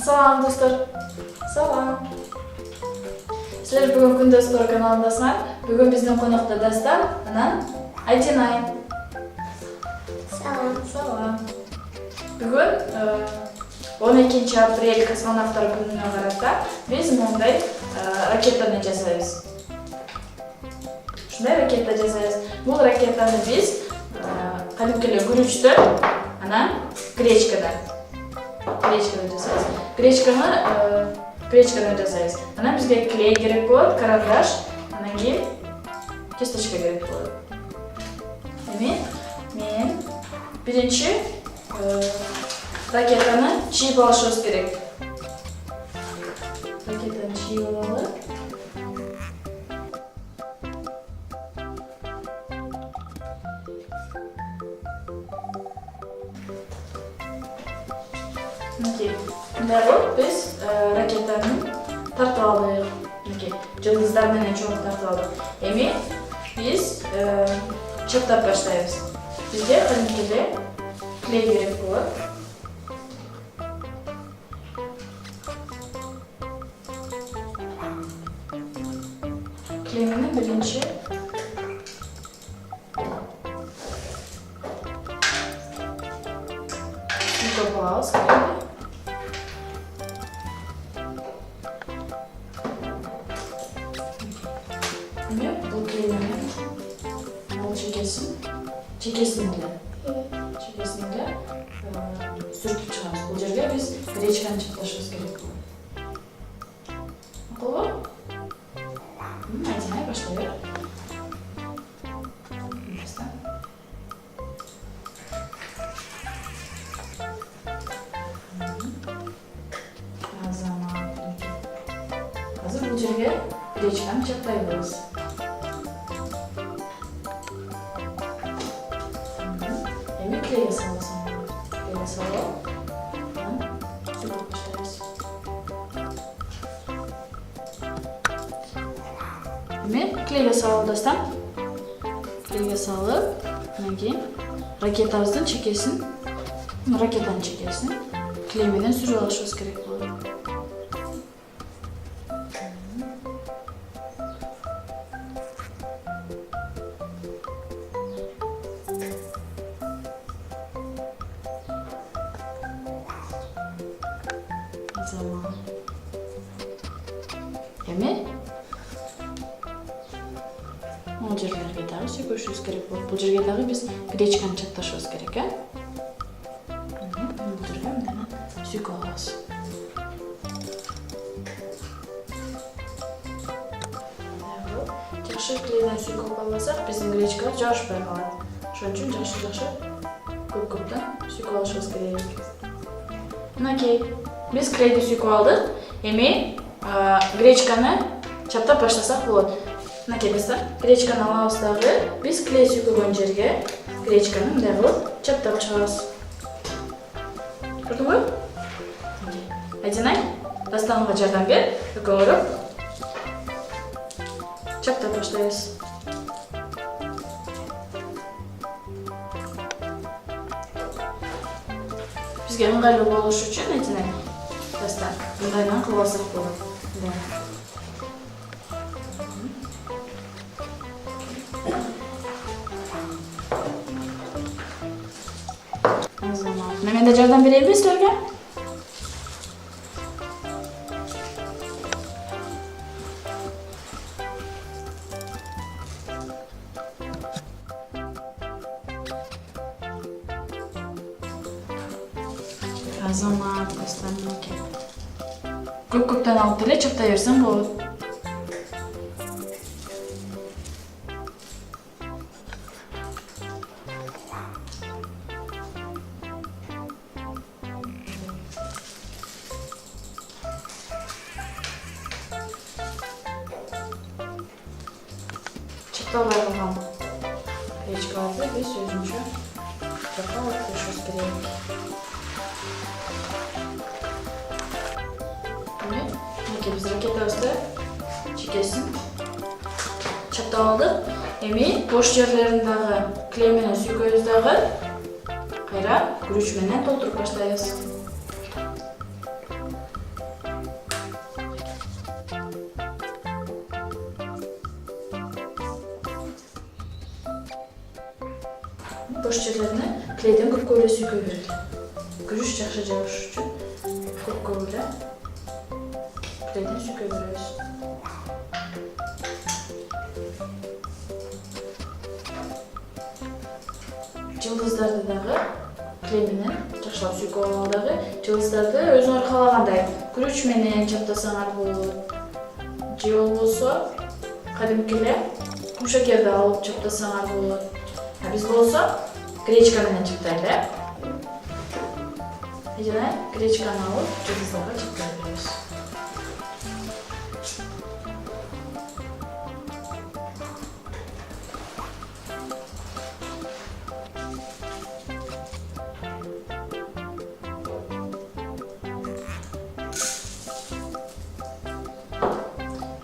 Salam dostlar. Salam. Sizler бүгін Күндіз Спор каналындасыңар. Бүгін біздің қонақта достар, Айтинай. Салам. Салам. Бүгін 12 апрель космонавтар күніне қарата біз мұндай ракетаны жасаймыз. Шундай ракета жасаймыз. Бұл ракетаны біз кәдімгілі күрішті, гречкадан жасаймыз. Гречканы жасаймыз. Бізге клей керек болады, карандаш, анан кейін кисточка керек болады. Мен бірінші ракетаны чиіп алышымыз керек. Ракетаны чиіп алалы. Біз ракетаны тартып алдық. Жылдыздармен чоң тартып алдық. Біз чаптап баштайбыз. Бізге кәдімгідей клей керек болады. Клеймені бірінші сүйтіп алабыз. Бұл клеймені чекесінде сүртіп шығамыз. Бұл жерге біз гречканы чапташымыз керек болады. Мақұл ба? Айтинай, баштай бер. Қазір бұл жерге гречканы чаптаймыз. Клейге саласың. Клейге салып, сүртіп баштаймыз. Клейге салып достар. Клейге салып, кейін ракетамыздың чекесін, ракетаның чекесін клейменен сүріп алышымыз керек болады. Бұл жерлерге дағы сүйкөшіміз керек болады. Бұл жерге дағы біз гречканы чатташымыз керек. Бұл жерге сүйкі алабыз. Жақшы клейден сүйкі алсақ, біздің гречка жарышпай қалады. Шон үшін жақшы көп-көптен сүйкі алышымыз керек. Мінекей, біз клейді сүйкі алдық. Гречканы чаптап баштасақ болады. Достар, гречканы алабыз дағы, біз клей сүйкөгөн жерге гречканы чаптап шығабыз. Көрдің бе? Айтинай, Дастанға жардам бер, көңіліп чаптап баштайбыз. Бізге ыңғайлы болуш үшін, Айтинай, Дастан, ыңғайынан қылбасақ болады. Мен де жардам берейін бе сіздерге? Азамат, достарым кен. Көп-көптен алып келе чаптай берсем болады. Чапталар болған гречкаларды біз өзінше чаптап қойышымыз керек. Біз ракетабызды чекесін чаптап алдық. Бош жерлеріндегі клейменен сүйкөбүздөгү кайра күрүч менен толтуруп баштайбыз. Boş yerlerine kleyden көпкө сүйкөй берели. Күрүч жакшы жабыш үчүн көпкө клейден сүйкөй беребиз. Жылдыздарды дагы клей менен жакшылап сүйкөп алган дагы жылдыздарды өзүңөр каалагандай күрүч менен чаптасаңар болот. Же болбосо кадимки эле кумшакерди алып чаптасаңар болот. Биз болсо гречка менен чаптайлы. Жана гречканы алып жылдыздарга чаптай беребиз.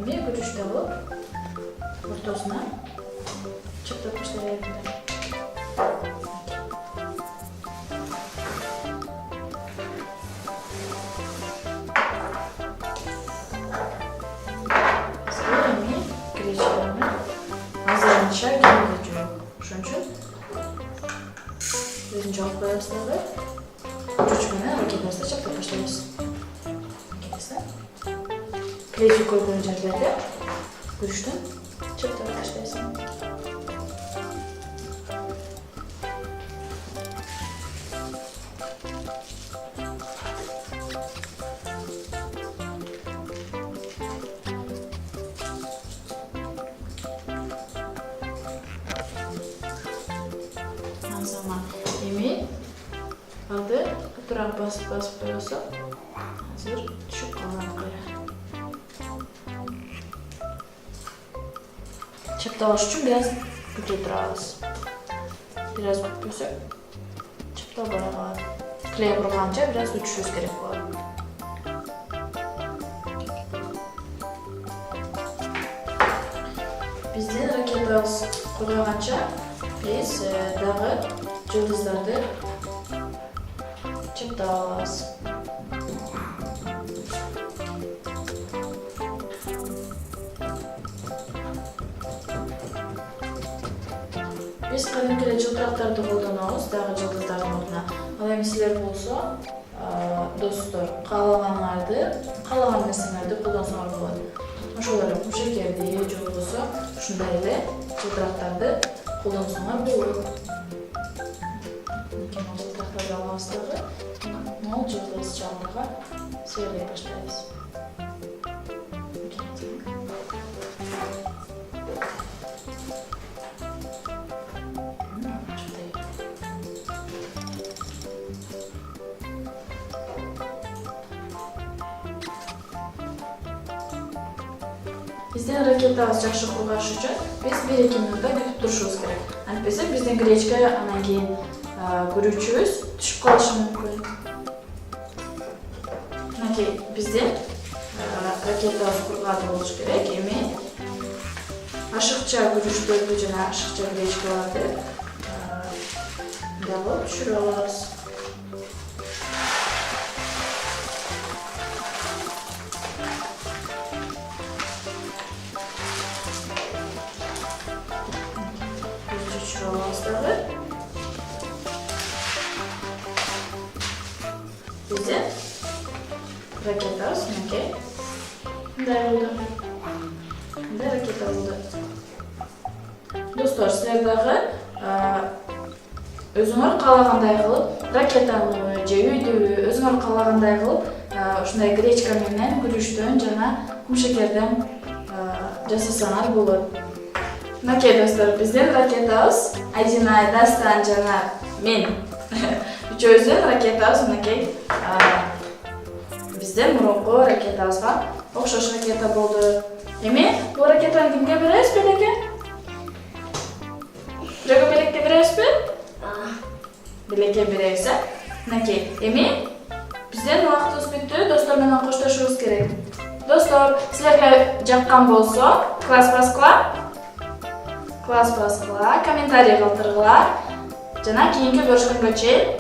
Эми күрүчтү алып ортосуна чаптап баштайлы. Azalınca geri Şunun için birinci alt boyasını күрүч менен ракетасына чаптап баштайбыз. Клейчи койгон жерлерде күрүчтөн чаптап баштайбыз. Эми алды катуураак басып койсо азыр түшүп калган кая. Чаптабаш үчүн бир аз күтө турабыз. Бир аз күтсө чаптап бара калат. Клей курганча бир аз күтүшүбүз керек болот. Биздин ракетабыз курганча биз дагы жылдыздарды чаптап алабыз. Биз кадимки эле жылтырактарды колдонобуз, дагы жылдыздардын ордуна. Ал эми силер болсо, достор, каалаганыңарды, каалаган нерсеңерди колдонсоңор болот. Ошол эле кумшекерди же болбосо ушундай эле жылтырактарды колдонсоңор болот. Жылтырактарды алабыз дагы, мол жылдыз чагырга сыйрлай баштайбыз. Биздин ракетабыз жакшы кургаш үчүн биз 1-2 минутта күтүп турушубуз керек. Антпесе биздин гречка анан кийин күрүчүбүз түшүп калышы мүмкүн. Мынакей биздин ракетабыз курган болуш керек. Эми ашыкча күрүчтөрдү жана ашыкча гречкаларды дагы түшүрүп алабыз. Bizdin raketamiz mынакей мындай болду. Мындай ракета болду. Достор, силер дагы өзүңөр каалагандай кылып, ракетаны же үйдүбү өзүңөр каалагандай кылып, ушундай гречка менен күрүчтөн жана кумшекерден жасасаңар болот. Мынакей достор, биздин ракетабыз Айдинай, Дастан жана мен үчөөбүздүн ракетабыз мынакей биздин мурунку ракетабызга окшош ракета болду. Эми бул ракетаны кимге беребиз, Белеке? Жого Белекке беребизби? Белекке беребиз, мынакей. Эми биздин убактыбыз бүттү, достор менен коштошубуз керек. Достор, силерге жаккан болсо, класс баскыла, комментарий калтыргыла. жана кийинки көрүшкөнгө чейин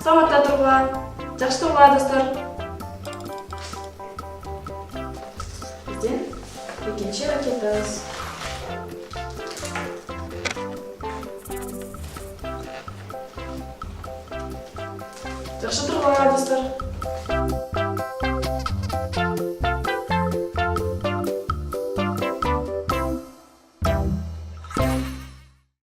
саламатта тургула. Жакшы тургула достор. Биздин экинчи ракетабыз. Жакшы тургула достор.